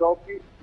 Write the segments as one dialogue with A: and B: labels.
A: 24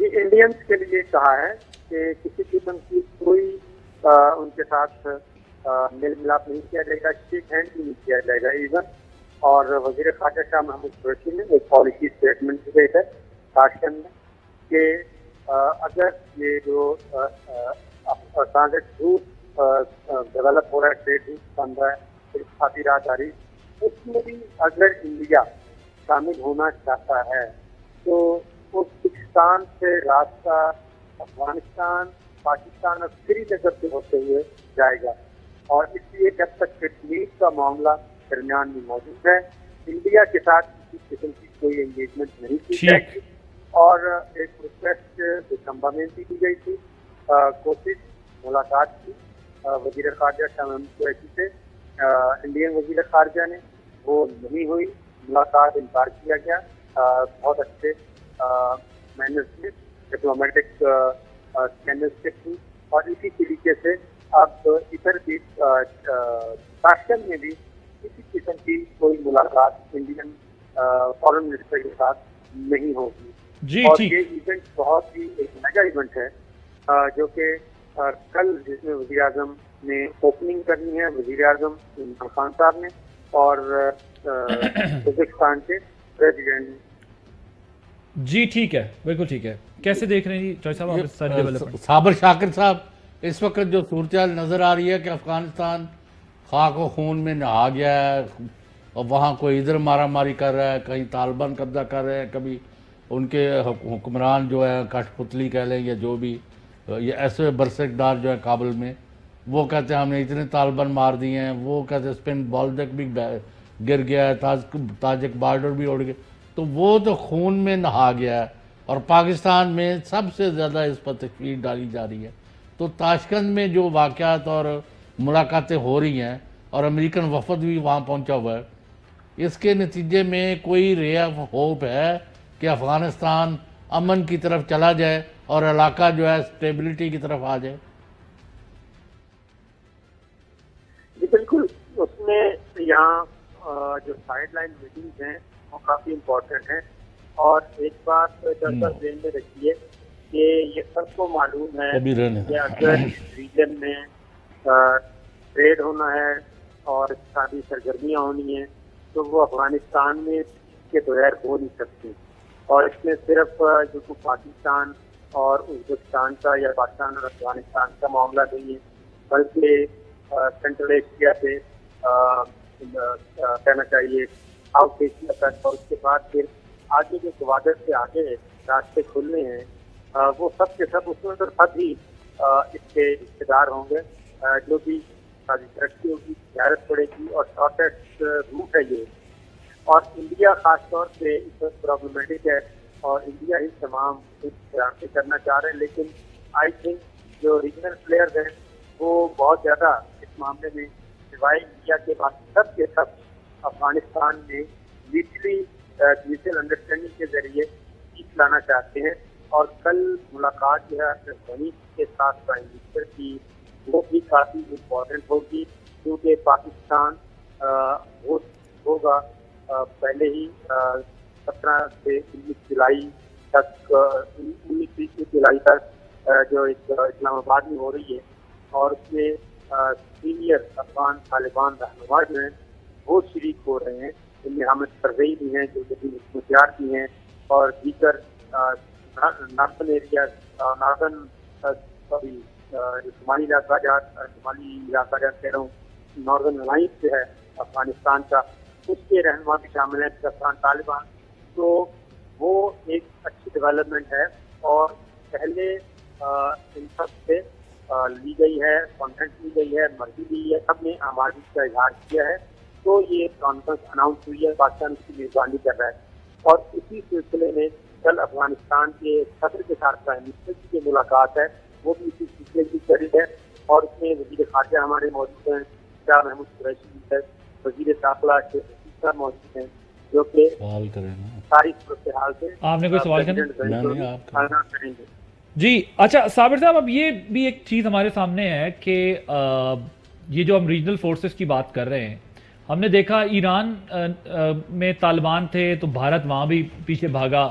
A: یہ انڈینس کے لیے کہا ہے کہ کسی قسم کی کوئی ان کے ساتھ میل ملاپ نہیں کیا جائے گا، شیک ہینڈ بھی نہیں کیا جائے گا ایون. اور وزیر خارجہ شاہ محمود قریشی نے ایک پالیسی اسٹیٹمنٹ دی ہے تاشکند میں کہ اگر یہ جو ٹرانزٹ روٹ ڈیولپ ہو رہا ہے، ٹریڈ روٹ بن رہا ہے، اقتصادی راہداری، اس میں بھی اگر انڈیا شامل ہونا چاہتا ہے تو ازبکستان سے راستہ افغانستان، پاکستان اور سری نگر سے ہوتے ہوئے جائے گا. اور اس لیے جب تک کشمیر کا معاملہ درمیان میں موجود ہے، انڈیا کے ساتھ کسی قسم کی کوئی انگیجمنٹ نہیں کی جائے گی. اور ایک ریکویسٹ دسمبر میں بھی کی گئی تھی، کوشش ملاقات کی وزیر خارجہ شاہ محمود قریشی سے انڈین وزیر خارجہ نے، وہ نہیں ہوئی. ملاقات انکار کیا گیا بہت اچھے مینرز میں، ڈپلومیٹک چینلز کے تھرو. اور اسی طریقے سے اب ادھر بھی تاشکند میں بھی کسی قسم کی کوئی ملاقات انڈین فارن منسٹر کے ساتھ نہیں ہوگی. اور یہ ایونٹ بہت ہی ایک میگا ایونٹ ہے جو کہ کل جس میں وزیر اعظم نے اوپننگ کرنی ہے، وزیر اعظم عمران خان صاحب نے اور ازبکستان کے پریزیڈنٹ.
B: جی ٹھیک ہے، بالکل ٹھیک ہے. کیسے دیکھ رہے ہیں جی صاحب؟
C: صابر شاکر صاحب، اس وقت جو صورتحال نظر آ رہی ہے کہ افغانستان خاک و خون میں نہا گیا ہے، اور وہاں کوئی ادھر مارا ماری کر رہا ہے، کہیں طالبان قبضہ کر رہے ہیں، کبھی ان کے حکمران جو ہے کٹھ پتلی کہہ لیں یا جو بھی، یہ ایسے برسکدار جو ہے کابل میں، وہ کہتے ہیں ہم نے اتنے طالبان مار دیے ہیں، وہ کہتے ہیں اسپن بالدک بھی گر گیا ہے، تاجک بارڈر بھی اڑ گیا. تو وہ تو خون میں نہا گیا ہے، اور پاکستان میں سب سے زیادہ اس پر تشویش ڈالی جا رہی ہے. تو تاشکند میں جو واقعات اور ملاقاتیں ہو رہی ہیں، اور امریکن وفد بھی وہاں پہنچا ہوا ہے، اس کے نتیجے میں کوئی رے آف ہوپ ہے کہ افغانستان امن کی طرف چلا جائے اور علاقہ جو ہے اسٹیبلٹی کی طرف آ جائے؟
A: جی بالکل. اس میں یہاں جو سائیڈ لائن میٹنگز ہیں وہ کافی امپورٹنٹ ہیں. اور ایک بات درسل ذہن میں رکھیے کہ یہ سب کو معلوم ہے کہ اگر ریجن میں ٹریڈ ہونا ہے اور اقتصادی سرگرمیاں ہونی ہیں تو وہ افغانستان میں کے بغیر ہو نہیں سکتی. اور اس میں صرف جو پاکستان اور ازبکستان کا یا پاکستان اور افغانستان کا معاملہ نہیں ہے، بلکہ سینٹرل ایشیا سے کہنا چاہیے ساؤتھ ایشیا تک، اور اس کے بعد پھر آگے جو گوادر سے آگے راستے کھلنے ہیں وہ سب کے سب اس میں خود ہی اس کے رشتے دار ہوں گے. جو بھی ترقی ہوگی، تجارت بڑھے گی، اور شارٹیسٹ روٹ ہے یہ. اور انڈیا خاص طور سے اس وقت پرابلمیٹک ہے، اور انڈیا ہی تمام رابطے کرنا چاہ رہے ہیں. لیکن آئی تھنک جو ریجنل پلیئرز ہیں وہ بہت زیادہ اس معاملے میں سوائے انڈیا کے بعد سب کے سب افغانستان میں میوچل انڈرسٹینڈنگ کے ذریعے پیس لانا چاہتے ہیں. اور کل ملاقات جو ہے غنی کے ساتھ پرائم منسٹر کی، وہ بھی کافی امپورٹنٹ ہوگی، کیونکہ پاکستان ہوگا پہلے ہی 17 سے 19 جولائی تک 19 جولائی تک جو ایک اسلام آباد میں ہو رہی ہے. اور اس میں سینئر افغان طالبان رہنما جو ہیں وہ شریک ہو رہے ہیں. ان میں حامد کرزئی بھی ہیں جو مختار بھی ہیں، اور دیگر نارتھن ایریا، نارتھن شمالی علاقہ جات کہہ رہا ہوں، ناردرن الائنس جو ہے افغانستان کا، اس کے رہنما بھی شامل ہیں، افغان طالبان. تو وہ ایک اچھی ڈیولپمنٹ ہے. اور پہلے ان سب سے لی گئی ہے، کانفرنس لی گئی ہے، مرضی لی ہے، سب نے آمادگی کا اظہار کیا ہے. تو یہ کانفرنس اناؤنس ہوئی ہے، پاکستان اس کی میزبانی کر رہا ہے. اور اسی سلسلے میں کل افغانستان کے صدر کے ساتھ پرائم منسٹر کی جو ملاقات ہے وہ بھی اسی سلسلے کی قریب ہے. اور اس میں وزیر خارجہ ہمارے موجود ہیں، شاہ محمود قریشی ہے، وزیر داخلہ صاحب موجود ہیں، جو کہ ساری صورتحال سے
B: آپ نے کوئی سوال
A: کریں گے.
B: جی اچھا صابر صاحب، اب یہ بھی ایک چیز ہمارے سامنے ہے کہ یہ جو ہم ریجنل فورسز کی بات کر رہے ہیں، ہم نے دیکھا ایران میں طالبان تھے تو بھارت وہاں بھی پیچھے بھاگا،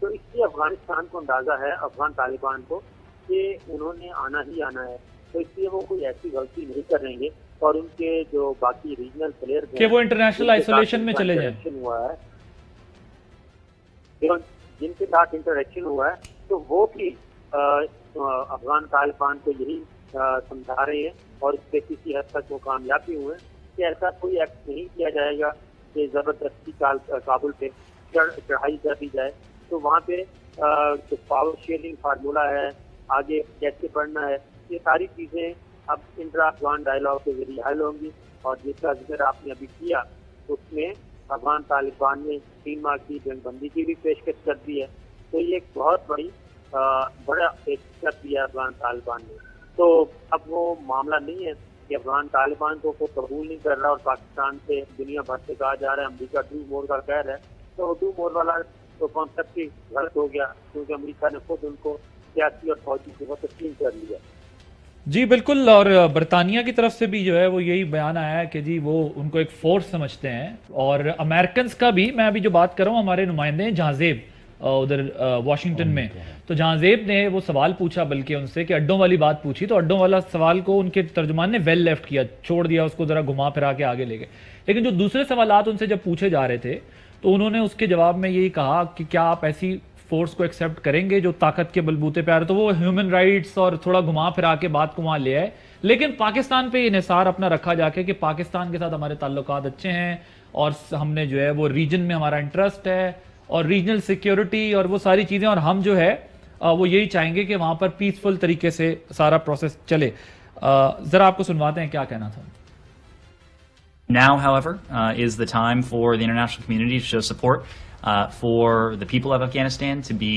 A: تو اس لیے افغانستان کو اندازہ ہے، افغان طالبان کو، کہ انہوں نے آنا ہی آنا ہے، تو اس لیے وہ کوئی ایسی غلطی نہیں کریں گے، اور ان کے جو باقی ریجنل پلیئر
B: کہ وہ انٹرنیشنل آئسولیشن میں چلے جائیں،
A: جن کے ساتھ انٹریکشن ہوا ہے، تو وہ بھی افغان طالبان کو یہی سمجھا رہے ہیں، اور اس پہ کسی حد تک وہ کامیاب بھی ہوئے کہ ایسا کوئی ایکٹ نہیں کیا جائے گا کہ زبردستی کابل پہ چڑھائی کر دی جائے. تو وہاں پہ جو پاور شیئرنگ فارمولہ ہے، آگے کیسے بڑھنا ہے، یہ ساری چیزیں اب انٹرا افغان ڈائلاگ کے ذریعے حل ہوں گی. اور جس کا ذکر آپ نے ابھی کیا، اس میں افغان طالبان نے 3 ماہ کی جنگ بندی کی بھی پیشکش کر دی ہے. تو یہ ایک بہت بڑا ایک اسٹیپ دیا افغان طالبان نے. تو اب وہ معاملہ نہیں ہے کہ افغان طالبان کو کوئی قبول نہیں کر رہا اور پاکستان سے دنیا بھر سے کہا جا رہا ہے امریکہ ڈو مور کا کہہ رہا ہے. تو ڈو مور والا تو کانسیپٹ ہی غلط ہو گیا، کیونکہ امریکہ نے خود ان کو سیاسی اور فوجی قوت تسلیم کر لیا.
B: جی بالکل. اور برطانیہ کی طرف سے بھی جو ہے وہ یہی بیان آیا ہے کہ جی وہ ان کو ایک فورس سمجھتے ہیں. اور امریکنز کا بھی، میں ابھی جو بات کر رہا ہوں، ہمارے نمائندے ہیں جہاں زیب ادھر واشنگٹن میں، تو جہاں زیب نے وہ سوال پوچھا بلکہ ان سے کہ اڈوں والی بات پوچھی، تو اڈوں والا سوال کو ان کے ترجمان نے ویل لیفٹ کیا، چھوڑ دیا اس کو، ذرا گھما پھرا کے آگے لے گئے. لیکن جو دوسرے سوالات ان سے جب پوچھے جا رہے تھے تو انہوں نے اس کے جواب میں یہی کہا کہ کیا آپ ایسی فورس کو ایکسیپٹ کریں گے جو طاقت کے بلبوتے پہ آ رہے. تو وہ ہیومن رائٹس اور تھوڑا گھما پھرا کے بات کو وہاں لے آئے. لیکن پاکستان پہ انحصار اپنا رکھا جا کے کہ پاکستان کے ساتھ ہمارے تعلقات اچھے ہیں، اور ہم نے جو ہے وہ ریجن میں ہمارا انٹرسٹ ہے، اور ریجنل سیکیورٹی اور وہ ساری چیزیں، اور ہم جو ہے وہ یہی چاہیں گے کہ وہاں پر پیسفل طریقے سے سارا پروسیس چلے. ذرا آپ کو سنواتے ہیں کیا کہنا تھا.
D: Now, however, is the time for the international community to show support for the people of Afghanistan to be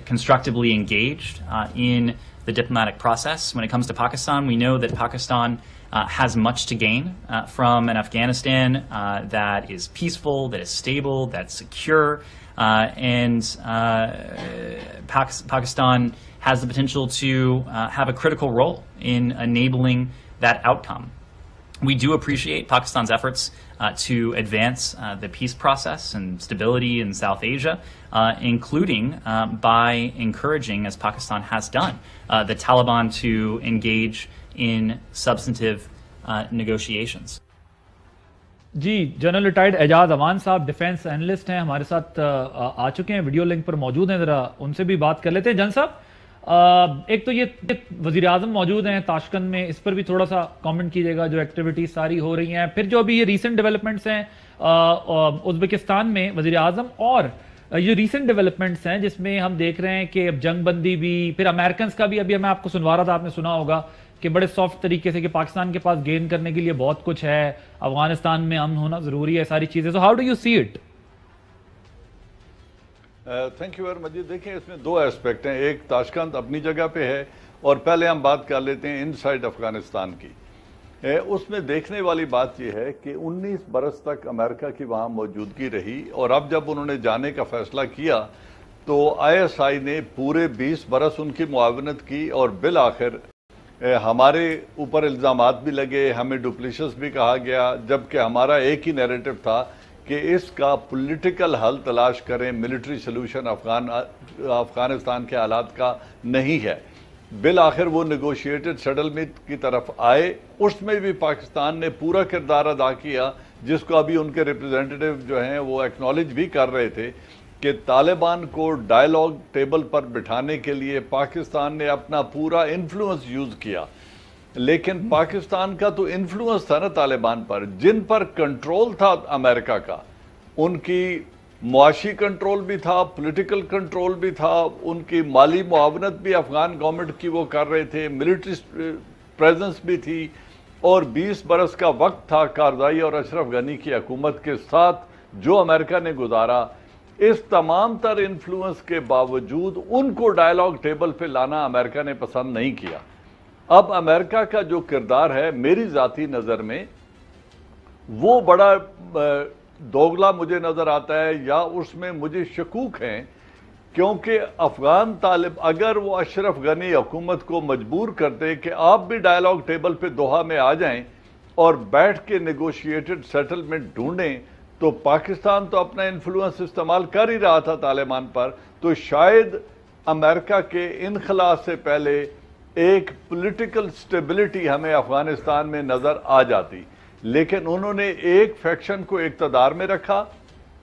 D: constructively engaged in the diplomatic process. When it comes to Pakistan, we know that Pakistan has much to gain from an Afghanistan that is peaceful, that is stable, that's secure, and Pakistan has the potential to have a critical role in enabling that outcome. We do appreciate Pakistan's efforts to advance the peace process and stability in South Asia, including by encouraging, as Pakistan has done, the Taliban to engage in substantive negotiations.
B: جی general retired Ijaz Awan صاحب defence analyst ہیں، ہمارے ساتھ آ چکے ہیں، video link پر موجود ہیں، ذرا ان سے بھی بات کر لیتے ہیں. جن صاحب، ایک تو یہ وزیر اعظم موجود ہیں تاشقند میں، اس پر بھی تھوڑا سا کامنٹ کیجیے گا، جو ایکٹیویٹیز ساری ہو رہی ہیں. پھر جو ابھی یہ ریسنٹ ڈیولپمنٹس ہیں ازبکستان میں وزیر اعظم، اور یہ ریسنٹ ڈیولپمنٹس ہیں جس میں ہم دیکھ رہے ہیں کہ اب جنگ بندی بھی، پھر امریکنز کا بھی، ابھی میں آپ کو سنوا رہا تھا، آپ نے سنا ہوگا کہ بڑے سافٹ طریقے سے کہ پاکستان کے پاس گین کرنے کے لیے بہت کچھ ہے، افغانستان میں امن ہونا ضروری ہے، ساری چیزیں. So how do you see it?
E: Thank you Majeed. دیکھیں اس میں 2 ایسپیکٹ ہیں. ایک تاشقند اپنی جگہ پہ ہے، اور پہلے ہم بات کر لیتے ہیں ان سائڈ افغانستان کی. اس میں دیکھنے والی بات یہ ہے کہ 19 برس تک امریکہ کی وہاں موجودگی رہی، اور اب جب انہوں نے جانے کا فیصلہ کیا تو ISI نے پورے 20 برس ان کی معاونت کی، اور بالآخر ہمارے اوپر الزامات بھی لگے، ہمیں ڈپلیشس بھی کہا گیا، جبکہ ہمارا ایک ہی نیریٹو تھا کہ اس کا پولیٹیکل حل تلاش کریں، ملٹری سلوشن افغانستان کے حالات کا نہیں ہے. بالآخر وہ نیگوشیٹڈ سیٹلمنٹ کی طرف آئے. اس میں بھی پاکستان نے پورا کردار ادا کیا، جس کو ابھی ان کے ریپرزینٹیٹیو جو ہیں وہ ایکنالج بھی کر رہے تھے کہ طالبان کو ڈائلاگ ٹیبل پر بٹھانے کے لیے پاکستان نے اپنا پورا انفلوئنس یوز کیا. لیکن پاکستان کا تو انفلوئنس تھا نا طالبان پر، جن پر کنٹرول تھا امریکہ کا، ان کی معاشی کنٹرول بھی تھا، پولیٹیکل کنٹرول بھی تھا، ان کی مالی معاونت بھی افغان گورنمنٹ کی وہ کر رہے تھے، ملٹری پریزنس بھی تھی، اور 20 برس کا وقت تھا کارزائی اور اشرف غنی کی حکومت کے ساتھ جو امریکہ نے گزارا. اس تمام تر انفلوئنس کے باوجود ان کو ڈائلاگ ٹیبل پہ لانا امریکہ نے پسند نہیں کیا. اب امریکہ کا جو کردار ہے میری ذاتی نظر میں وہ بڑا دوگلا مجھے نظر آتا ہے، یا اس میں مجھے شکوک ہیں، کیونکہ افغان طالب اگر وہ اشرف غنی حکومت کو مجبور کرتے کہ آپ بھی ڈائلاگ ٹیبل پہ دوحہ میں آ جائیں اور بیٹھ کے نیگوشیٹڈ سیٹلمنٹ ڈھونڈیں، تو پاکستان تو اپنا انفلوئنس استعمال کر ہی رہا تھا طالبان پر، تو شاید امریکہ کے انخلا سے پہلے ایک پولیٹیکل سٹیبلٹی ہمیں افغانستان میں نظر آ جاتی، لیکن انہوں نے ایک فیکشن کو اقتدار میں رکھا،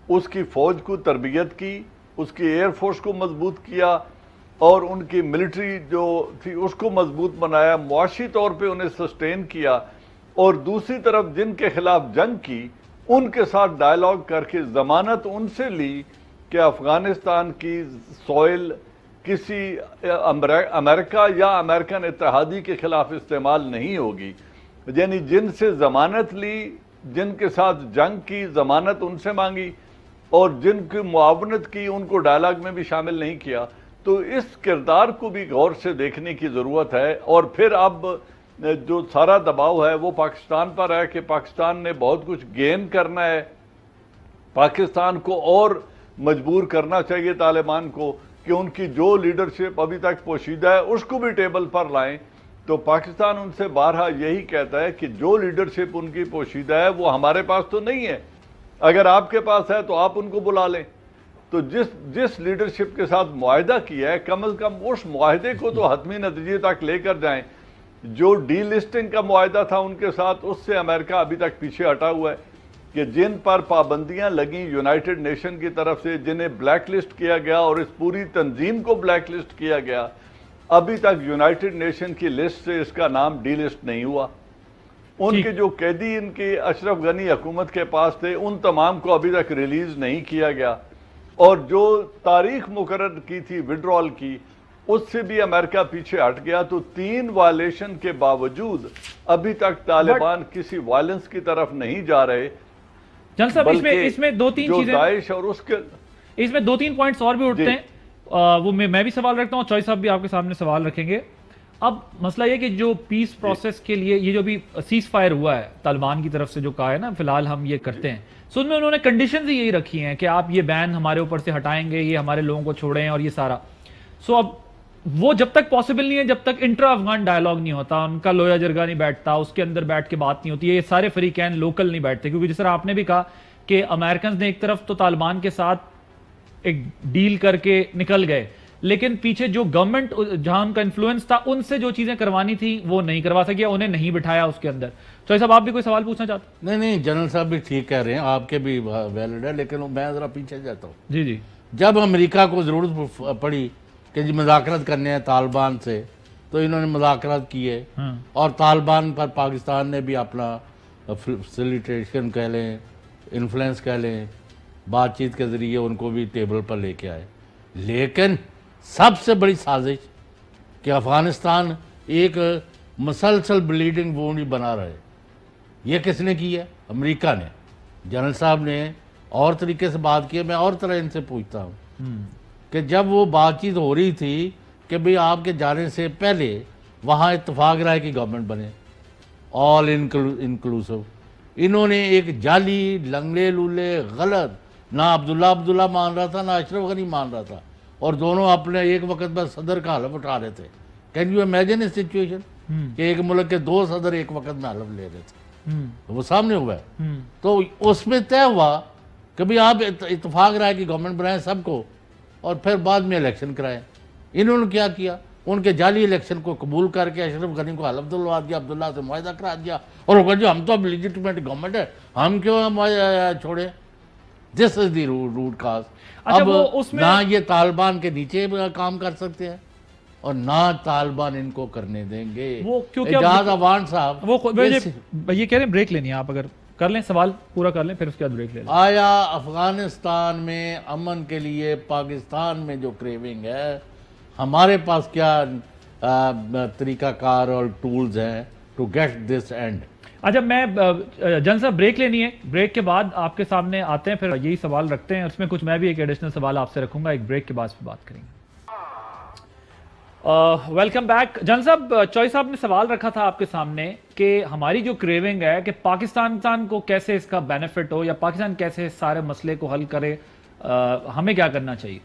E: اس کی فوج کو تربیت کی، اس کی ایئر فورس کو مضبوط کیا اور ان کی ملٹری جو تھی اس کو مضبوط بنایا، معاشی طور پہ انہیں سسٹین کیا، اور دوسری طرف جن کے خلاف جنگ کی ان کے ساتھ ڈائیلاگ کر کے ضمانت ان سے لی کہ افغانستان کی سوئل کسی امریکہ یا امریکن اتحادی کے خلاف استعمال نہیں ہوگی، یعنی جن سے ضمانت لی، جن کے ساتھ جنگ کی ضمانت ان سے مانگی اور جن کی معاونت کی ان کو ڈائیلاگ میں بھی شامل نہیں کیا، تو اس کردار کو بھی غور سے دیکھنے کی ضرورت ہے۔ اور پھر اب جو سارا دباؤ ہے وہ پاکستان پر ہے کہ پاکستان نے بہت کچھ گین کرنا ہے، پاکستان کو اور مجبور کرنا چاہیے طالبان کو کہ ان کی جو لیڈرشپ ابھی تک پوشیدہ ہے اس کو بھی ٹیبل پر لائیں۔ تو پاکستان ان سے بارہا یہی کہتا ہے کہ جو لیڈرشپ ان کی پوشیدہ ہے وہ ہمارے پاس تو نہیں ہے، اگر آپ کے پاس ہے تو آپ ان کو بلا لیں۔ تو جس لیڈرشپ کے ساتھ معاہدہ کیا ہے کم از کم اس معاہدے کو تو حتمی نتیجے تک لے کر جائیں۔ جو ڈی لسٹنگ کا معاہدہ تھا ان کے ساتھ، اس سے امریکہ ابھی تک پیچھے ہٹا ہوا ہے کہ جن پر پابندیاں لگیں یونائٹڈ نیشن کی طرف سے، جنہیں بلیک لسٹ کیا گیا اور اس پوری تنظیم کو بلیک لسٹ کیا گیا، ابھی تک یونائٹڈ نیشن کی لسٹ سے اس کا نام ڈی لسٹ نہیں ہوا۔ ان کے جو قیدی ان کی اشرف غنی حکومت کے پاس تھے ان تمام کو ابھی تک ریلیز نہیں کیا گیا، اور جو تاریخ مقرر کی تھی وڈرال کی اس سے بھی امریکہ پیچھے ہٹ گیا۔ تو 3 وائلیشن کے باوجود ابھی تک طالبان کسی وائلنس کی طرف نہیں جا رہے،
B: جنرل صاحب اس میں 2-3 چیزیں،
E: داعش اور اس کے
B: اس میں 2-3 پوائنٹس اور بھی اٹھتے ہیں، وہ میں بھی سوال رکھتا ہوں، چوئی صاحب بھی آپ کے سامنے سوال رکھیں گے۔ اب مسئلہ یہ کہ جو پیس پروسیس کے لیے یہ جو بھی سیز فائر ہوا ہے طالبان کی طرف سے جو کہا ہے نا فی الحال ہم یہ کرتے ہیں، سو ان میں انہوں نے کنڈیشنز ہی یہی رکھی ہیں کہ آپ یہ بین ہمارے اوپر سے ہٹائیں گے، یہ ہمارے لوگوں کو چھوڑیں اور یہ سارا۔ سو اب وہ جب تک پاسبل نہیں ہے، جب تک انٹرا افغان ڈائیلاگ نہیں ہوتا، ان کا لویا جرگا نہیں بیٹھتا، اس کے اندر بیٹھ کے بات نہیں ہوتی ہے، یہ سارے فریقین لوکل نہیں بیٹھتے، کیونکہ جس طرح آپ نے بھی کہا کہ امریکنز نے ایک طرف تو طالبان کے ساتھ ایک ڈیل کر کے نکل گئے، لیکن پیچھے جو گورنمنٹ جہاں ان کا انفلوئنس تھا ان سے جو چیزیں کروانی تھی وہ نہیں کروا سکیا، انہیں نہیں بٹھایا اس کے اندر۔ چوئی صاحب آپ بھی کوئی سوال پوچھنا چاہتے ہیں؟
C: نہیں جنرل صاحب بھی ٹھیک کہہ رہے ہیں، آپ کے بھی ویلڈ ہے، لیکن میں ذرا پیچھے جاتا ہوں۔
B: جی
C: جب امریکہ کو ضرورت پڑی کہ جی مذاکرات کرنے ہیں طالبان سے، تو انہوں نے مذاکرات کیے، اور طالبان پر پاکستان نے بھی اپنا فیسیلیٹیشن کہہ لیں، انفلوئنس کہہ لیں، بات چیت کے ذریعے ان کو بھی ٹیبل پر لے کے آئے۔ لیکن سب سے بڑی سازش کہ افغانستان ایک مسلسل بلیڈنگ وونڈ ہی بنا رہے، یہ کس نے کی ہے؟ امریکہ نے۔ جنرل صاحب نے اور طریقے سے بات کی ہے، میں اور طرح ان سے پوچھتا ہوں کہ جب وہ بات چیت ہو رہی تھی کہ بھئی آپ کے جانے سے پہلے وہاں اتفاق رائے کی گورنمنٹ بنے، آل انکلوسو، انہوں نے ایک جعلی لنگلے لولے غلط، نہ عبداللہ مان رہا تھا نہ اشرف غنی مان رہا تھا، اور دونوں اپنے ایک وقت میں صدر کا حلف اٹھا رہے تھے۔ کین یو امیجن اس سچویشن کہ ایک ملک کے 2 صدر ایک وقت میں حلف لے رہے تھے، وہ سامنے ہوا ہے۔ تو اس میں طے ہوا کہ بھئی آپ اتفاق رائے کی گورنمنٹ بنائیں سب کو، اور پھر بعد میں الیکشن کرائیں۔ انہوں نے کیا کیا؟ ان کے جعلی الیکشن کو قبول کر کے اشرف غنی کو حلف دلوا دیا، عبداللہ سے معاہدہ کرا دیا، اور وہ کہا ہم تو اب لیجیٹمیٹ گورنمنٹ ہے، ہم کیوں چھوڑیں؟ دس از دی روٹ کاز۔ اب نہ یہ طالبان کے نیچے کام کر سکتے ہیں اور نہ طالبان ان کو کرنے دیں گے۔ اجاز اوان صاحب
B: یہ کہہ رہے ہیں بریک لینی ہے، آپ اگر کر لیں سوال پورا کر لیں پھر اس کے بعد بریک لے لیں۔
C: آیا افغانستان میں امن کے لیے پاکستان میں جو کریونگ ہے، ہمارے پاس کیا طریقہ کار اور ٹولز ہیں ٹو گیٹ دس اینڈ؟
B: اچھا میں جن صاحب بریک لینی ہے، بریک کے بعد آپ کے سامنے آتے ہیں، پھر یہی سوال رکھتے ہیں، اس میں کچھ میں بھی ایک ایڈیشنل سوال آپ سے رکھوں گا، ایک بریک کے بعد پھر بات کریں گے۔ Welcome back. جن صاحب، چوئی صاحب نے سوال رکھا تھا آپ کے سامنے کہ ہماری جو کریونگ ہے کہ پاکستان کو کیسے اس کا بینیفٹ ہو، یا پاکستان کیسے اس سارے مسئلے کو حل کرے، ہمیں کیا کرنا چاہیے؟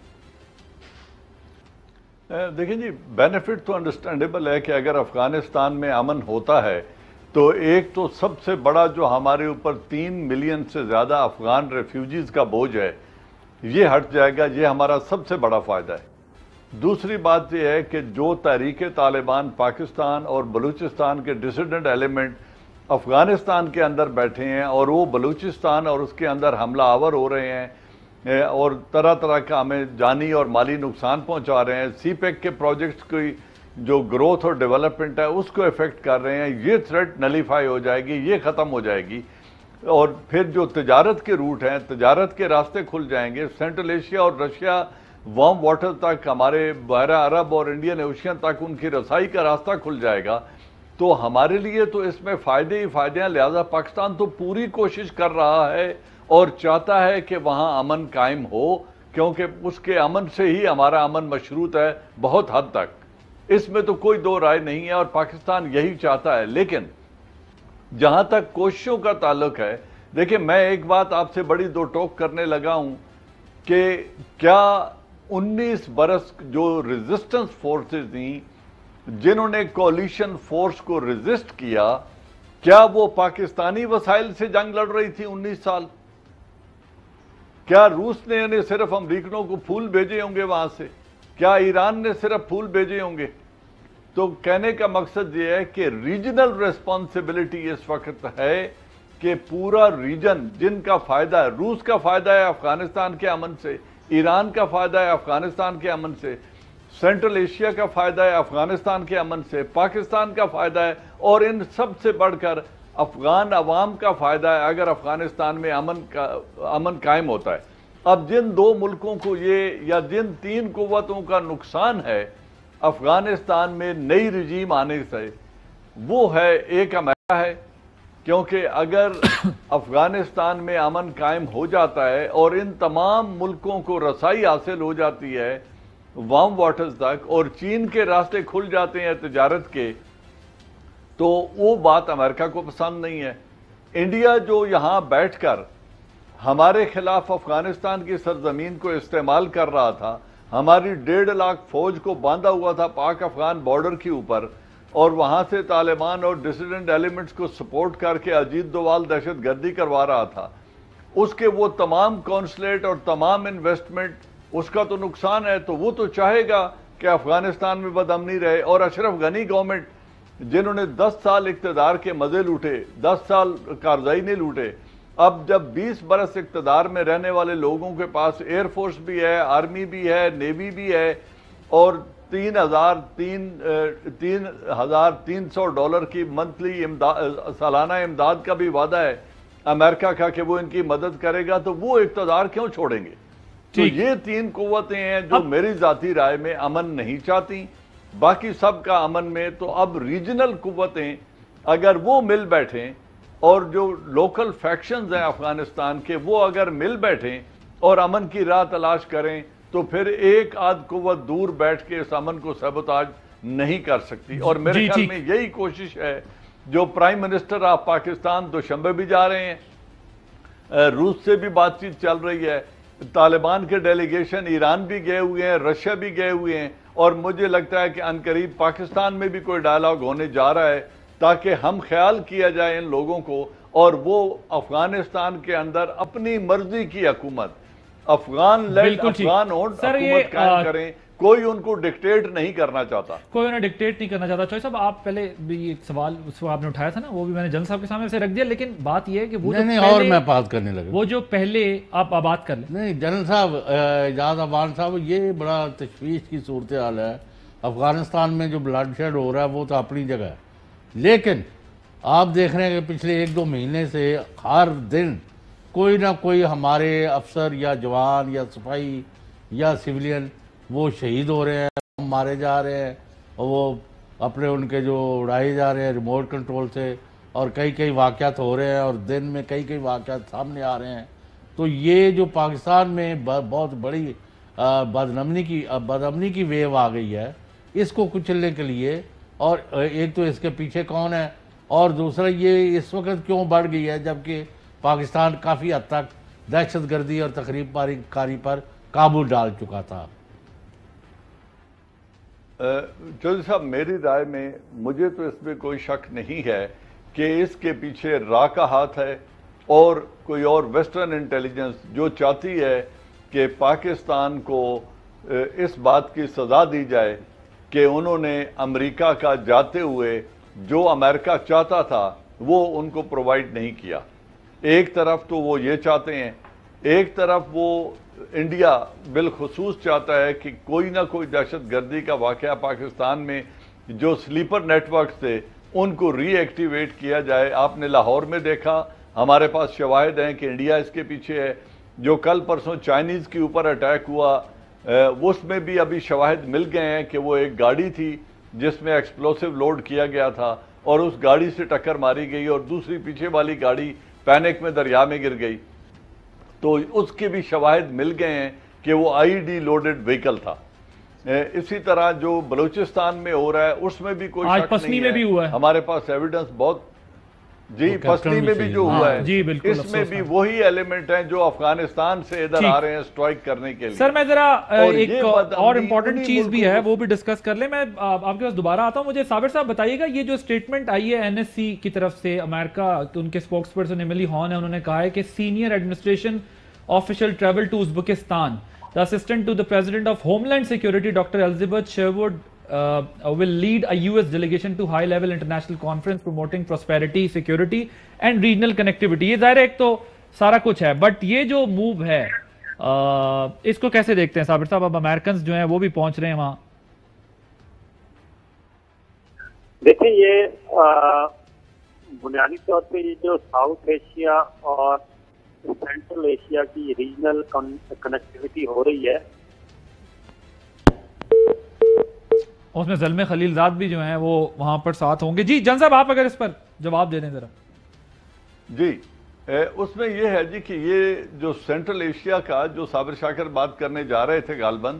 E: دیکھیں جی، بینیفٹ تو انڈرسٹینڈیبل ہے کہ اگر افغانستان میں امن ہوتا ہے تو ایک تو سب سے بڑا جو ہمارے اوپر 3 ملین سے زیادہ افغان ریفیوجیز کا بوجھ ہے یہ ہٹ جائے گا، یہ ہمارا سب سے بڑا فائدہ ہے۔ دوسری بات یہ ہے کہ جو تحریک طالبان پاکستان اور بلوچستان کے ڈسیڈنٹ ایلیمنٹ افغانستان کے اندر بیٹھے ہیں اور وہ بلوچستان اور اس کے اندر حملہ آور ہو رہے ہیں اور طرح طرح کا ہمیں جانی اور مالی نقصان پہنچا رہے ہیں، سی پیک کے پروجیکٹس کی جو گروتھ اور ڈیولپمنٹ ہے اس کو افیکٹ کر رہے ہیں، یہ تھریٹ نلیفائی ہو جائے گی، یہ ختم ہو جائے گی۔ اور پھر جو تجارت کے روٹ ہیں، تجارت کے راستے کھل جائیں گے، سینٹرل ایشیا اور رشیا وارم واٹر تک، ہمارے بحیرہ عرب اور انڈین اوشین تک ان کی رسائی کا راستہ کھل جائے گا، تو ہمارے لیے تو اس میں فائدے ہی فائدے ہیں۔ لہذا پاکستان تو پوری کوشش کر رہا ہے اور چاہتا ہے کہ وہاں امن قائم ہو، کیونکہ اس کے امن سے ہی ہمارا امن مشروط ہے بہت حد تک، اس میں تو کوئی دو رائے نہیں ہے اور پاکستان یہی چاہتا ہے۔ لیکن جہاں تک کوششوں کا تعلق ہے، دیکھیں میں ایک بات آپ سے بڑی دو ٹوک کرنے لگا ہوں کہ کیا 19 برس جو ریزسٹنس فورسز تھیں جنہوں نے کولیشن فورس کو ریزسٹ کیا، کیا وہ پاکستانی وسائل سے جنگ لڑ رہی تھی 19 سال؟ کیا روس نے صرف امریکنوں کو پھول بھیجے ہوں گے وہاں سے؟ کیا ایران نے صرف پھول بھیجے ہوں گے؟ تو کہنے کا مقصد یہ ہے کہ ریجنل ریسپانسبلٹی اس وقت ہے کہ پورا ریجن جن کا فائدہ ہے، روس کا فائدہ ہے افغانستان کے امن سے، ایران کا فائدہ ہے افغانستان کے امن سے، سینٹرل ایشیا کا فائدہ ہے افغانستان کے امن سے، پاکستان کا فائدہ ہے، اور ان سب سے بڑھ کر افغان عوام کا فائدہ ہے اگر افغانستان میں امن قائم ہوتا ہے۔ اب جن دو ملکوں کو یہ یا جن 3 قوتوں کا نقصان ہے افغانستان میں نئی رجیم آنے سے، وہ ہے ایک امریکہ ہے، کیونکہ اگر افغانستان میں امن قائم ہو جاتا ہے اور ان تمام ملکوں کو رسائی حاصل ہو جاتی ہے وارم واٹرز تک اور چین کے راستے کھل جاتے ہیں تجارت کے، تو وہ بات امریکہ کو پسند نہیں ہے۔ انڈیا جو یہاں بیٹھ کر ہمارے خلاف افغانستان کی سرزمین کو استعمال کر رہا تھا، ہماری 1.5 لاکھ فوج کو باندھا ہوا تھا پاک افغان بارڈر کے اوپر، اور وہاں سے طالبان اور ڈسیڈنٹ ایلیمنٹس کو سپورٹ کر کے اجیت دووال دہشت گردی کروا رہا تھا، اس کے وہ تمام کونسلیٹ اور تمام انویسٹمنٹ اس کا تو نقصان ہے، تو وہ تو چاہے گا کہ افغانستان میں بدامنی رہے۔ اور اشرف غنی گورنمنٹ جنہوں نے 10 سال اقتدار کے مزے لوٹے، 10 سال کارزائی نے لوٹے، اب جب 20 برس اقتدار میں رہنے والے لوگوں کے پاس ایئر فورس بھی ہے، آرمی بھی ہے، نیوی بھی ہے، اور $3,300 کی منتھلی سالانہ امداد کا بھی وعدہ ہے امریکہ کا کہ وہ ان کی مدد کرے گا، تو وہ اقتدار کیوں چھوڑیں گے؟ تو یہ 3 قوتیں ہیں جو میری ذاتی رائے میں امن نہیں چاہتی، باقی سب کا امن میں۔ تو اب ریجنل قوتیں اگر وہ مل بیٹھیں اور جو لوکل فیکشنز ہیں افغانستان کے وہ اگر مل بیٹھیں اور امن کی راہ تلاش کریں، تو پھر ایک آدھ قوت دور بیٹھ کے اس امن کو سیبوتاج نہیں کر سکتی۔ اور میرے خیال میں یہی کوشش ہے جو پرائم منسٹر آف پاکستان دوشنبے بھی جا رہے ہیں، روس سے بھی بات چیت چل رہی ہے، طالبان کے ڈیلیگیشن ایران بھی گئے ہوئے ہیں، رشیا بھی گئے ہوئے ہیں، اور مجھے لگتا ہے کہ عنقریب پاکستان میں بھی کوئی ڈائلاگ ہونے جا رہا ہے تاکہ ہم خیال کیا جائے ان لوگوں کو اور وہ افغانستان کے اندر اپنی مرضی کی حکومت، افغان لیڈ افغان اونڈ حکومت قائم کریں۔ کوئی ان کو ڈکٹیٹ نہیں کرنا چاہتا،
B: کوئی انہیں ڈکٹیٹ نہیں کرنا چاہتا۔ چوہے صاحب آپ پہلے بھی ایک سوال اس کو آپ نے اٹھایا تھا نا، وہ بھی میں نے جنرل صاحب کے سامنے سے رکھ دیا، لیکن بات یہ ہے کہ وہ
C: اور میں بات کرنے لگا،
B: وہ جو پہلے آپ بات کر لیں۔
C: نہیں جنرل صاحب، اعجاز امان صاحب، یہ بڑا تشویش کی صورتحال ہے۔ افغانستان میں جو بلڈ شیڈ ہو رہا ہے وہ تو اپنی جگہ ہے، لیکن آپ دیکھ رہے ہیں کہ پچھلے 1-2 مہینے سے ہر دن کوئی نہ کوئی ہمارے افسر یا جوان یا صفائی یا سویلین وہ شہید ہو رہے ہیں، مارے جا رہے ہیں، اور وہ اپنے ان کے جو اڑائے جا رہے ہیں ریموٹ کنٹرول سے، اور کئی واقعات ہو رہے ہیں، اور دن میں کئی واقعات سامنے آ رہے ہیں۔ تو یہ جو پاکستان میں بہت بڑی بدامنی کی ویو آ گئی ہے، اس کو کچلنے کے لیے، اور ایک تو اس کے پیچھے کون ہے، اور دوسرا یہ اس وقت کیوں بڑھ گئی ہے جبکہ پاکستان کافی حد تک دہشت گردی اور تخریب کاری پر قابو ڈال چکا تھا۔
E: چودھری صاحب، میری رائے میں مجھے تو اس میں کوئی شک نہیں ہے کہ اس کے پیچھے را کا ہاتھ ہے اور کوئی اور ویسٹرن انٹیلیجنس جو چاہتی ہے کہ پاکستان کو اس بات کی سزا دی جائے کہ انہوں نے امریکہ کا جاتے ہوئے جو امریکہ چاہتا تھا وہ ان کو پرووائڈ نہیں کیا. ایک طرف تو وہ یہ چاہتے ہیں، ایک طرف وہ انڈیا بالخصوص چاہتا ہے کہ کوئی نہ کوئی دہشت گردی کا واقعہ پاکستان میں جو سلیپر نیٹ ورکس تھے ان کو ری ایکٹیویٹ کیا جائے. آپ نے لاہور میں دیکھا، ہمارے پاس شواہد ہیں کہ انڈیا اس کے پیچھے ہے. جو کل پرسوں چائنیز کے اوپر اٹیک ہوا اس میں بھی ابھی شواہد مل گئے ہیں کہ وہ ایک گاڑی تھی جس میں ایکسپلوسیو لوڈ کیا گیا تھا اور اس گاڑی سے ٹکر ماری گئی اور دوسری پیچھے والی گاڑی پینک میں دریا میں گر گئی. تو اس کے بھی شواہد مل گئے ہیں کہ وہ آئی ڈی لوڈڈ وہیکل تھا. اسی طرح جو بلوچستان میں ہو رہا ہے اس میں بھی کوئی شک نہیں ہے.
B: بھی ہوا ہے
E: ہمارے پاس ایویڈنس بہت پسنی میں بھی جو ہوا ہے
B: جی بالکل
E: اس میں بھی وہی ایلیمنٹ ہیں جو افغانستان سے ادھر آ رہے ہیں اسٹرائک کرنے کے لیے.
B: سر میں ذرا ایک اور امپورٹنٹ چیز بھی ہے وہ بھی ڈسکس کر لیں. میں آپ کے پاس دوبارہ آتا ہوں. مجھے صابر صاحب بتائیے گا یہ جو اسٹیٹمنٹ آئی ہے این ایس سی کی طرف سے، امریکہ ان کے اسپوکس پرسن ایملی ہان ہے، انہوں نے کہا ہے کہ senior administration official travel to Uzbekistan. The assistant to the president of Homeland Security, Dr. Elizabeth Sherwood, will lead a US delegation to high-level international conference promoting prosperity, security and regional connectivity. یہ ظاہر ایک تو سارا کچھ ہے، but یہ جو move ہے اس کو کیسے دیکھتے ہیں صابر صاحب؟ اب امریکنز جو ہیں وہ بھی پہنچ رہے ہیں وہاں.
A: دیکھیں یہ بنیادی طور پہ یہ جو ساؤتھ ایشیا اور سینٹرل ایشیا کی ریجنل کنیکٹیوٹی ہو رہی ہے
B: اس میں زلمے خلیل زاد بھی جو ہیں وہ وہاں پر ساتھ ہوں گے. جی جان صاحب آپ اگر اس پر جواب دے دیں ذرا.
E: جی اس میں یہ ہے جی کہ یہ جو سینٹرل ایشیا کا جو صابر شاکر بات کرنے جا رہے تھے غالباً،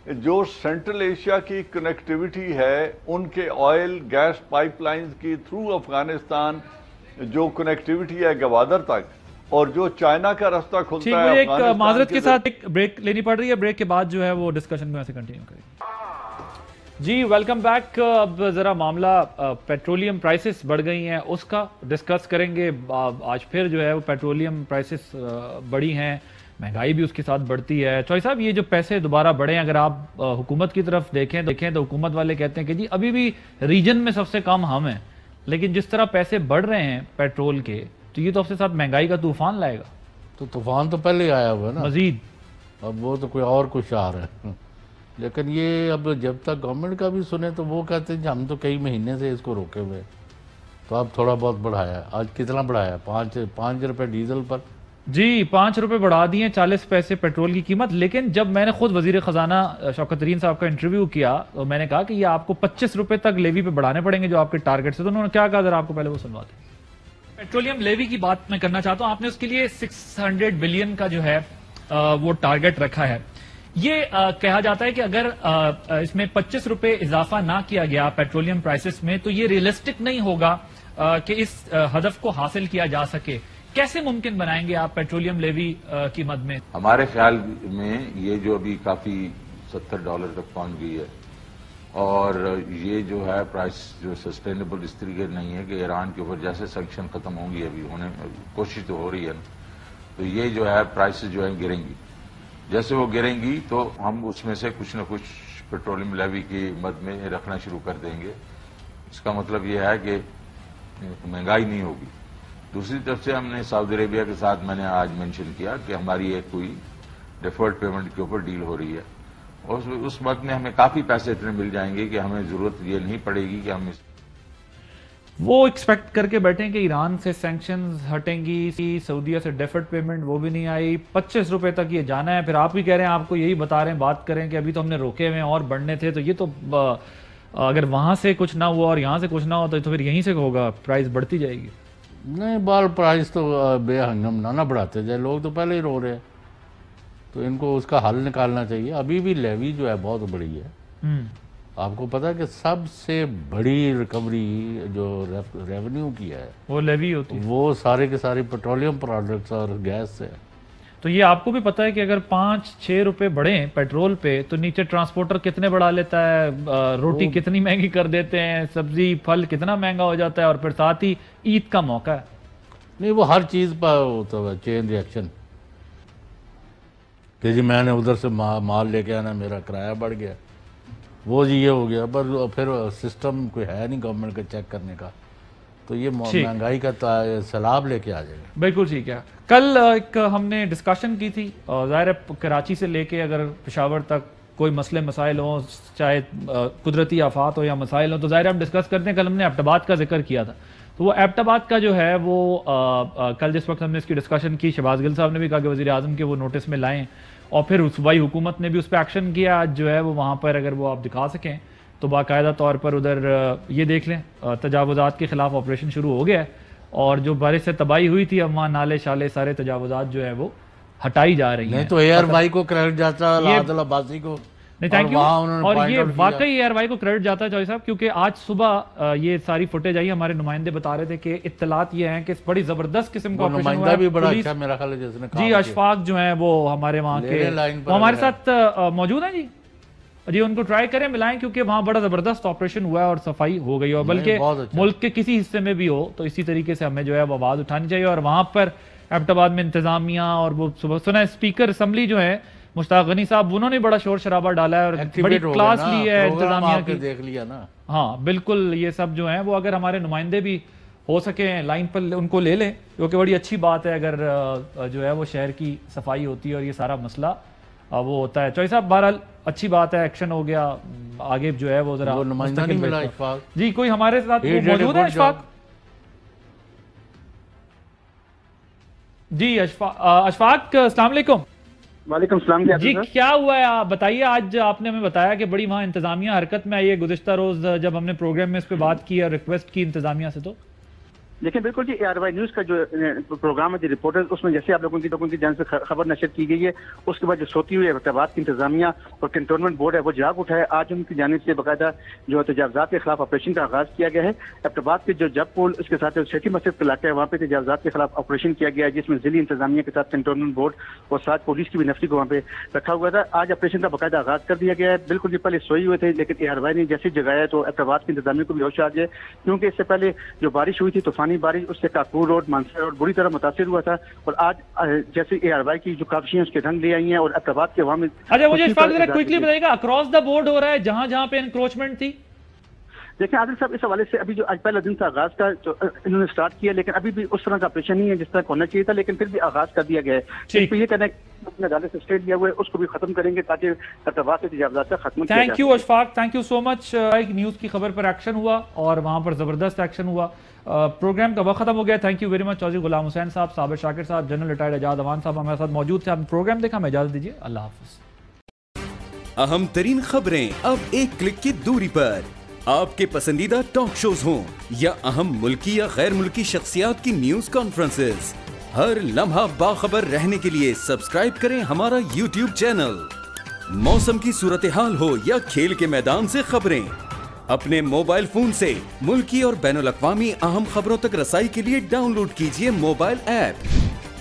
E: جو سینٹرل ایشیا کی کنیکٹیوٹی ہے ان کے آئل گیس پائپ لائنز کی تھرو افغانستان جو کنیکٹیوٹی ہے گوادر تک، اور جو چائنا کا رستہ کھلتا ہے
B: ایک معذرت کے ساتھ ایک بریک لینی پڑ رہی ہے. بریک کے بعد جو ہے وہ ڈسکشن میں ایسے کنٹینیو کریں گے. جی ویلکم بیک. اب ذرا معاملہ پیٹرولیم پرائسز بڑھ گئی ہیں اس کا ڈسکس کریں گے. آج پھر جو ہے وہ پیٹرولیم پرائسز بڑھی ہیں، مہنگائی بھی اس کے ساتھ بڑھتی ہے. چوہی صاحب یہ جو پیسے دوبارہ بڑھے ہیں، اگر آپ حکومت کی طرف دیکھیں تو حکومت والے کہتے ہیں کہ جی ابھی بھی ریجن میں سب سے کم ہم ہیں، لیکن جس طرح پیسے بڑھ رہے ہیں پیٹرول کے تو یہ تو اس کے ساتھ مہنگائی کا طوفان لائے گا.
C: تو طوفان تو پہلے آیا ہوا ہے نا
B: مزید،
C: اب وہ تو کوئی اور کچھ آ رہا ہے. لیکن یہ اب جب تک گورنمنٹ کا بھی سنیں تو وہ کہتے ہیں کہ ہم تو کئی مہینے سے اس کو روکے ہوئے، تو اب تھوڑا بہت بڑھایا. آج کتنا بڑھایا؟ 5 روپے ڈیزل پر.
B: جی 5 روپے بڑھا دیے، 40 پیسے پیٹرول کی قیمت. لیکن جب میں نے خود وزیر خزانہ شوکت ترین صاحب کا انٹرویو کیا تو میں نے کہا کہ یہ آپ کو 25 روپے تک لیوی پہ بڑھانے پڑیں گے جو آپ کے ٹارگٹ سے. تو انہوں نے کیا کہا ذرا آپ کو پہلے وہ سنواتے ہیں. پیٹرولیم لیوی کی بات میں کرنا چاہتا ہوں. آپ نے اس کے لیے 600 بلین کا جو ہے وہ ٹارگٹ رکھا ہے. یہ کہا جاتا ہے کہ اگر اس میں 25 روپے اضافہ نہ کیا گیا پیٹرولیم پرائسز میں تو یہ ریئلسٹک نہیں ہوگا کہ اس ہدف کو حاصل کیا جا سکے. کیسے ممکن بنائیں گے آپ پیٹرولیم لیوی کی مد میں؟
F: ہمارے خیال میں یہ جو ابھی کافی $70 تک پہنچ گئی ہے اور یہ جو ہے پرائس جو سسٹینیبل اس طریقے نہیں ہے کہ ایران کے اوپر جیسے سینکشن ختم ہوں گی، ابھی ہونے کوشش تو ہو رہی ہے نا، تو یہ جو ہے پرائسز جو ہیں گریں گی. جیسے وہ گریں گی تو ہم اس میں سے کچھ نہ کچھ پیٹرولیم لیوی کی مد میں رکھنا شروع کر دیں گے. اس کا مطلب یہ ہے کہ مہنگائی نہیں ہوگی. دوسری طرف سے ہم نے سعودی عربیہ کے ساتھ میں نے آج مینشن کیا کہ ہماری ایک کوئی ڈیفرڈ پیمنٹ کے اوپر ڈیل ہو رہی ہے اور اس وقت میں ہمیں کافی پیسے اتنے مل جائیں گے کہ ہمیں ضرورت یہ نہیں پڑے گی کہ ہم
B: وہ ایکسپیکٹ کر کے بیٹھیں کہ ایران سے سینکشنز ہٹیں گی، سعودیہ سے ڈیفرڈ پیمنٹ وہ بھی نہیں آئی، 25 روپے تک یہ جانا ہے. پھر آپ بھی کہہ رہے ہیں، آپ کو یہی بتا رہے ہیں، بات کریں کہ ابھی تو ہم نے روکے ہوئے ہیں اور بڑھنے تھے. تو یہ تو اگر وہاں سے کچھ نہ ہوا اور یہاں سے کچھ نہ ہو تو پھر یہیں سے ہوگا، پرائز بڑھتی جائے گی.
C: نہیں پرائز تو بے ہنگم نہ بڑھاتے جائے، لوگ تو پہلے ہی رو رہے ہیں، تو ان کو اس کا حل نکالنا چاہیے. ابھی بھی لیوی جو ہے بہت بڑی ہے. آپ کو پتا ہے کہ سب سے بڑی ریکوری جو ریونیو کی ہے
B: وہ لیوی ہوتی ہے،
C: وہ سارے کے سارے پیٹرولیم پروڈکٹس اور گیس سے.
B: تو تو یہ آپ کو بھی پتا ہے کہ اگر 5-6 روپے بڑھیں پیٹرول پہ تو نیچے ٹرانسپورٹر کتنے بڑھا لیتا ہے, روٹی کتنی مہنگی کر دیتے ہیں, سبزی پھل کتنا مہنگا ہو جاتا ہے, اور پھر ساتھ ہی عید کا موقع ہے.
C: نہیں وہ ہر چیز پر ہوتا ہے چین ریئیکشن کہ جی میں نے ادھر سے مال لے کے آنا, میرا کرایہ بڑھ گیا, وہ جی یہ ہو گیا, پر پھر سسٹم کوئی ہے نہیں گورنمنٹ کا چیک کرنے کا, تو یہ مہنگائی کا سیلاب لے کے آ جائے گا.
B: بالکل ٹھیک ہے. کل ایک ہم نے ڈسکشن کی تھی, ظاہر ہے کراچی سے لے کے اگر پشاور تک کوئی مسئلے مسائل ہوں, چاہے قدرتی آفات ہو یا مسائل ہوں, تو ظاہر ہم ڈسکس کرتے ہیں. کل ہم نے ایبٹ آباد کا ذکر کیا تھا, تو وہ ایبٹ آباد کا جو ہے وہ کل جس وقت ہم نے اس کی ڈسکشن کی, شہباز گل صاحب نے بھی کہا کہ وزیر اعظم کے وہ نوٹس میں لائیں, اور پھر صوبائی حکومت نے بھی اس پہ ایکشن کیا. آج جو ہے وہ وہاں پر اگر وہ آپ دکھا سکیں تو باقاعدہ طور پر ادھر یہ دیکھ لیں تجاوزات کے خلاف آپریشن شروع ہو گیا ہے, اور جو بارش سے تباہی ہوئی تھی اب وہاں نالے شالے سارے تجاوزات جو ہے وہ ہٹائی جا رہی ہیں.
C: نہیں تو اے آر وائی کو کریڈٹ جاتا, عادل عباسی کو,
B: نہیں تھینک یو. اور یہ واقعی اے آر وائی کو کریڈٹ جاتا ہے چوہدری صاحب, کیونکہ آج صبح یہ ساری فوٹیج آئی, ہمارے نمائندے بتا رہے تھے کہ اطلاعات یہ ہیں کہ بڑی زبردست قسم کا آپریشن ہوا ہے.
C: نمائندہ بھی بڑا اچھا میرا خیال ہے جس نے کہا,
B: جی اشفاق جو ہیں وہ ہمارے وہاں کے, وہ ہمارے ساتھ موجود ہیں. جی ان کو ٹرائی کریں, ملائیں, کیونکہ وہاں بڑا زبردست آپریشن ہوا ہے اور صفائی ہو گئی, اور بلکہ ملک کے کسی حصے میں بھی ہو تو اسی طریقے سے ہمیں جو ہے وہ آواز اٹھانی چاہیے. اور وہاں پر ایبٹ آباد میں انتظامیہ اور وہ صبح سنا اسپیکر اسمبلی جو ہے مشتاق غنی صاحب, انہوں نے بڑا شور شرابہ ڈالا ہے اور بڑی کلاس لی ہے انتظامیہ کی,
C: دیکھ لیا نا.
B: ہاں بالکل, یہ سب جو ہیں وہ اگر ہمارے نمائندے بھی ہو سکیں لائن پر ان کو لے لیں, کیونکہ بڑی اچھی بات ہے اگر جو ہے وہ شہر کی صفائی ہوتی ہے اور یہ سارا مسئلہ وہ ہوتا ہے. چوہدری صاحب بہرحال اچھی بات ہے, ایکشن ہو گیا, آگے جو ہے وہ ذرا
C: نمائندہ نہیں ملا اشفاق.
B: جی کوئی ہمارے ساتھ موجود ہے اشفاق؟ جی اشفاق السلام علیکم.
A: وعلیکم السلام.
B: جی کیا ہوا ہے آپ بتائیے. آج آپ نے ہمیں بتایا کہ بڑی وہاں انتظامیہ حرکت میں آئی ہے, گزشتہ روز جب ہم نے پروگرام میں اس پہ بات کی اور ریکویسٹ کی انتظامیہ سے, تو
G: لیکن بالکل جی اے آر وائی نیوز کا جو پروگرام ہے دی رپورٹرز, اس میں جیسے آپ لوگوں کی جانب سے خبر نشر کی گئی ہے, اس کے بعد جو سوتی ہوئی ایبٹ آباد کی انتظامیہ اور کنٹونمنٹ بورڈ ہے وہ جاگ اٹھا ہے. آج ان کی جانب سے باقاعدہ جو تجاوزات کے خلاف آپریشن کا آغاز کیا گیا ہے. ایبٹ آباد کے جو جب پول, اس کے ساتھ سٹی مسجد کا علاقہ ہے, وہاں پہ تجاوزات کے خلاف آپریشن کیا گیا ہے, جس میں ضلعی انتظامیہ کے ساتھ کنٹونمنٹ بورڈ اور ساتھ پولیس کی بھی نفری کو وہاں پہ رکھا ہوا تھا. آج آپریشن کا باقاعدہ آغاز کر دیا گیا ہے. بالکل جی پہلے سوئی ہوئے تھے, لیکن اے آر وائی نے جیسے جگایا تو ایبٹ آباد کی انتظامیہ کو بھی ہوش آ گیا, کیونکہ اس سے پہلے جو بارش ہوئی تھی طوفانی بارش, اس سے کاکور روڈ, مانسر روڈ بری طرح متاثر ہوا تھا. اور آج جیسے اے آر وائی کی جو کاوشیں اس کے رنگ لے آئی ہیں اور ایبٹ آباد کے عوام میں.
B: اچھا مجھے اشفاق ذرا کوئکلی بتائیے گا, اکراس دا بورڈ ہو رہا ہے جہاں جہاں پہ انکروچمنٹ تھی؟
G: دیکھیں عادل صاحب, اس حوالے سے ابھی جو آج پہلا دن تھا آغاز کا جو انہوں نے اسٹارٹ کیا, لیکن ابھی بھی اس طرح کا آپریشن نہیں ہے جس طرح ہونا چاہیے تھا, لیکن پھر بھی آغاز کر دیا گیا ہے. یہ کہنا ہے اپنے عدالت سے اسٹے لیا ہوا ہے, اس کو بھی ختم کریں گے تاکہ ایبٹ آباد سے تجاوزات کا ختم کیا جائے.
B: Thank you Ashfaq, thank you so much. ایک نیوز کی خبر پر ایکشن ہوا اور وہاں پر زبردست ایکشن ہوا. پروگرام کا وقت ختم ہو گیا. Thank you very much Chaudhry Ghulam Hussain صاحب, صابر شاکر صاحب, جنرل ریٹائرڈ اعجاز امان صاحب ہمارے ساتھ موجود تھے. آپ نے پروگرام دیکھا, ہمیں اجازت دیجیے, اللہ حافظ.
H: اہم ترین خبریں اب ایک کلک کی دوری پر. آپ کے پسندیدہ ٹاک شوز ہوں یا اہم ملکی یا غیر ملکی شخصیات کی نیوز کانفرنسز, ہر لمحہ باخبر رہنے کے لیے سبسکرائب کریں ہمارا یوٹیوب چینل. موسم کی صورتحال ہو یا کھیل کے میدان سے خبریں, اپنے موبائل فون سے ملکی اور بین الاقوامی اہم خبروں تک رسائی کے لیے ڈاؤن لوڈ کیجیے موبائل ایپ.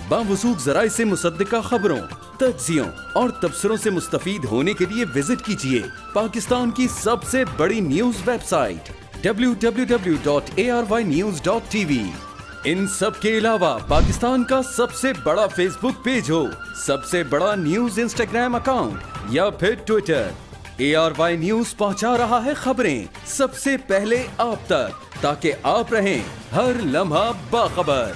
H: باوثوق ذرائع سے مصدقہ خبروں, تجزیوں اور تبصروں سے مستفید ہونے کے لیے وزٹ کیجیے پاکستان کی سب سے بڑی نیوز ویب سائٹ www.arYnews.tv. ان سب کے علاوہ پاکستان کا سب سے بڑا فیس بک پیج ہو, سب سے بڑا نیوز انسٹاگرام اکاؤنٹ یا پھر ٹویٹر, ARY نیوز پہنچا رہا ہے خبریں سب سے پہلے آپ تک, تاکہ آپ رہیں ہر لمحہ باخبر.